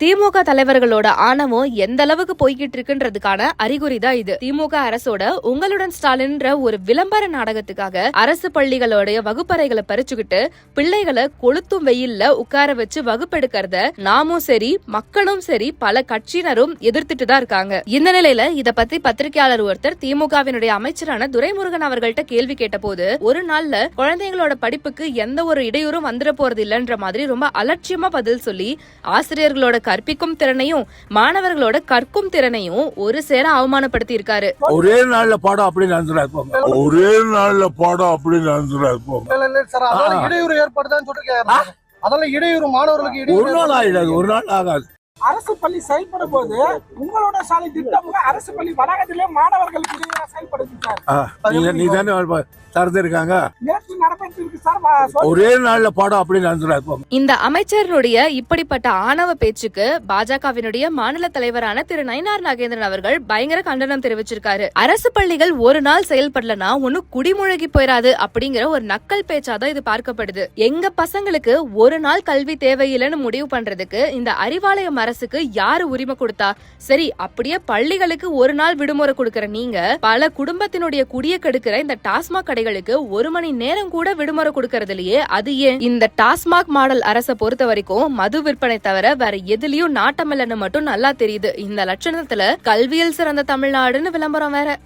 திமுக தலைவர்களோட ஆணவம் எந்த அளவுக்கு போய்கிட்டு இருக்குன்றதுக்கான அறிகுறிதான் இது. திமுக அரசோட உங்களுடன் ஸ்டாலின்ற ஒரு விளம்பர நாடகத்துக்காக அரசு பள்ளிகளோட வகுப்பறைகளை பறிச்சுக்கிட்டு பிள்ளைகளை கொளுத்தும் வெயில்ல உட்கார வச்சு வகுப்பெடுக்கிறத நாமும் சரி மக்களும் சரி பல கட்சியினரும் எதிர்த்துட்டு தான் இருக்காங்க. இந்த நிலையில இத பத்தி பத்திரிகையாளர் ஒருத்தர் திமுகவினுடைய அமைச்சரான துரைமுருகன் அவர்கள்ட்ட கேள்வி கேட்ட போது, ஒரு நாள்ல குழந்தைங்களோட படிப்புக்கு எந்த ஒரு இடையூறும் வந்துட போறது இல்லைன்ற மாதிரி ரொம்ப அலட்சியமா பதில் சொல்லி ஆசிரியர்களோட கற்பிக்கும் திறனையும் மாணவர்களோட கற்கும் திறனையும் ஒரு சேர அவமானப்படுத்தி இருக்காரு. ஒரே நாள்ல பாடம் அப்படி நடந்துறாங்க, ஒரே நாள்ல பாடம் அப்படி நடந்துறாங்க. இடையூறு ஏற்படுதான்னு சொல்லிருக்காங்க. அதெல்லாம் இடையூறு மாணவர்களுக்கு ஒரு நாள் ஆயிடாது, ஒரு நாள் ஆகாது. அரசு பள்ளி செயல்படும் போது உங்களோட சாலை திட்டம் அரசு பள்ளி வளாகத்திலே மாணவர்களுக்கு இடையூறா செயல்படுது. நீ தானே தரத்திருக்காங்க. ஒரே நாள்ல பாடம் அப்படி நடந்துறாங்க. இந்த அமைச்சருடைய இப்படிப்பட்ட ஆணவ பேச்சுக்கு பாஜகவினுடைய மாநில தலைவரான திரு நயினார் நாகேந்திரன் அவர்கள் பயங்கர கண்டனம் தெரிவிச்சிருக்காரு. அரசு பள்ளிகள் ஒரு நாள் செயல்படலனா ஒண்ணு குடிமுழகி போயிடாது அப்படிங்கிற ஒரு நக்கல் பேச்சாதான் இது பார்க்கப்படுது. எங்க பசங்களுக்கு ஒரு நாள் கல்வி தேவையில்லைன்னு முடிவு பண்றதுக்கு இந்த அறிவாலயம் அரசுக்கு யாரு உரிமை கொடுத்தா? சரி, அப்படியே பள்ளிகளுக்கு ஒரு நாள் விடுமுறை கொடுக்கற நீங்க பல குடும்பத்தினுடைய குடிய கெடுக்கிற இந்த டாஸ்மாக் கடைகளுக்கு ஒரு மணி நேரம் கூட விடுமுறை கொடுக்கறதுலயே அது ஏன்? இந்த டாஸ்மாக் மாடல் அரசை பொறுத்த வரைக்கும் மது விற்பனை தவிர வேற எதுலயும் நாட்டம் இல்லைன்னு மட்டும் நல்லா தெரியுது. இந்த லட்சணத்துல கல்வியில் சிறந்த தமிழ்நாடுன்னு விளம்பரம் வேற.